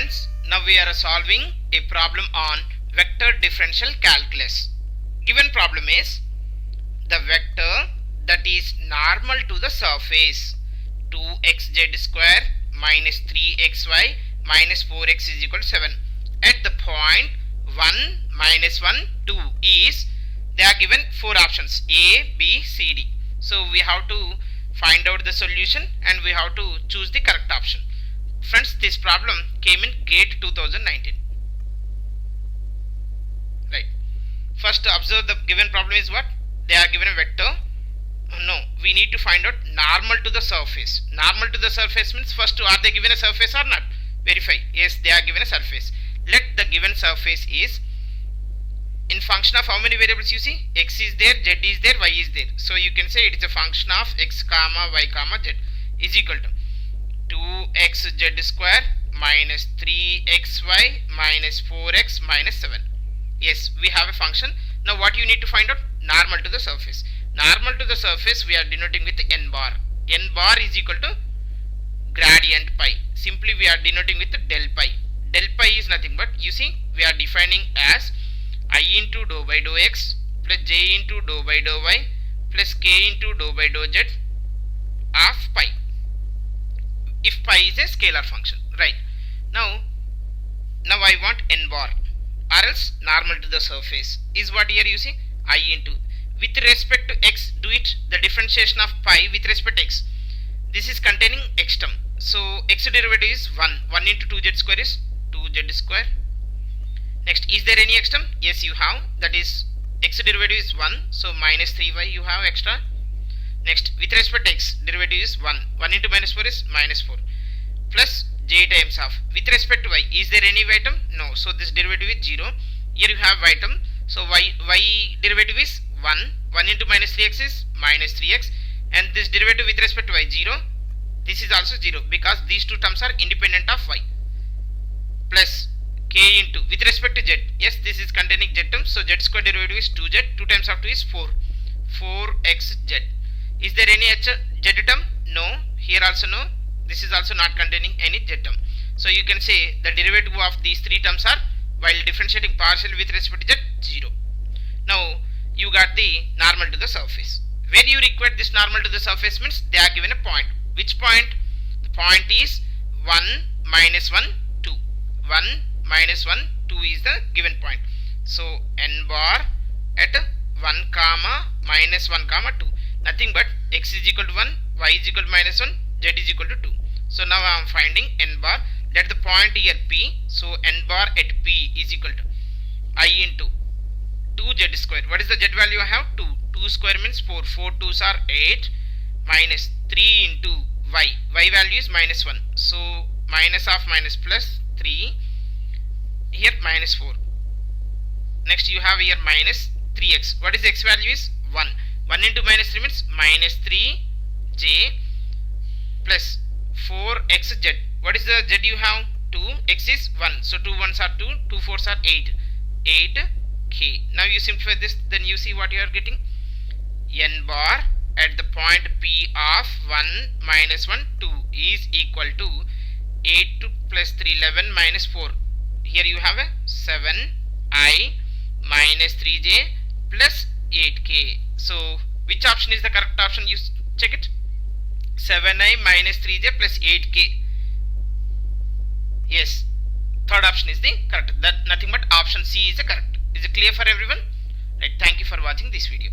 friends, now we are solving a problem on vector differential calculus. Given problem is the vector that is normal to the surface 2xz square minus 3xy minus 4x is equal to 7 at the point 1 minus 1 2 is, they are given four options A, B, C, D. So we have to find out the solution and we have to choose the correct option. Friends, this problem came in GATE 2019. Right. First observe the given problem is what? They are given a vector. No, we need to find out normal to the surface. Normal to the surface means first are they given a surface or not? Verify. Yes, they are given a surface. Let the given surface is in function of how many variables you see? X is there, Z is there, Y is there. So you can say it is a function of X comma Y comma Z is equal to 2xz square minus 3xy minus 4x minus 7. Yes, we have a function. Now what you need to find out? Normal to the surface. Normal to the surface we are denoting with n bar. N bar is equal to gradient pi. Simply we are denoting with del pi. Del pi is nothing but, you see, we are defining as I into dou by dou x plus j into dou by dou y plus k into dou by dou z of pi. If pi is a scalar function, right? Now I want n bar or else normal to the surface is what here you see I into, with respect to x, do it the differentiation of pi with respect to x. This is containing x term. So x derivative is 1. 1 into 2z square is 2z square. Next, is there any x term? Yes, you have. That is x derivative is 1. So minus 3y you have extra. Next, with respect to x, derivative is 1. 1 into minus 4 is minus 4. Plus j times of. With respect to y, is there any y term? No. So this derivative is 0. Here you have y term. So y derivative is 1. 1 into minus 3x is minus 3x. And this derivative with respect to y 0. This is also 0 because these two terms are independent of y. Plus k into, with respect to z, yes, this is containing z terms, so z square derivative is 2z, 2 times of 2 is 4, 4xz. Is there any z term? No. Here also no. This is also not containing any z term. So you can say the derivative of these three terms are, while differentiating partially with respect to z, 0. Now you got the normal to the surface. Where you require this normal to the surface means they are given a point. Which point? The point is 1 minus 1 2. 1 minus 1 2 is the given point. So n bar at 1 comma minus 1 comma 2. Nothing but x is equal to 1, y is equal to minus 1, z is equal to 2. So now I am finding n bar. Let the point here p. So n bar at p is equal to I into 2z square. What is the z value I have? 2. 2 square means 4. 4 2s are 8 minus 3 into y. Y value is minus 1. So minus of minus plus 3. Here minus 4. Next you have here minus 3x. What is x value is 1. 1 into minus 3 means minus 3j plus 4xz. What is the z you have? 2. X is 1. So 2 1s are 2. 2 4s are 8. 8k. Now you simplify this, then you see what you are getting. N bar at the point P of 1 minus 1 2 is equal to 8 plus 3 11 minus 4. Here you have a 7i minus 3j plus 8k. So which option is the correct option? You check it. 7i minus 3j plus 8k. Yes, third option is the correct. That nothing but option C is the correct. Is it clear for everyone? Right. Thank you for watching this video.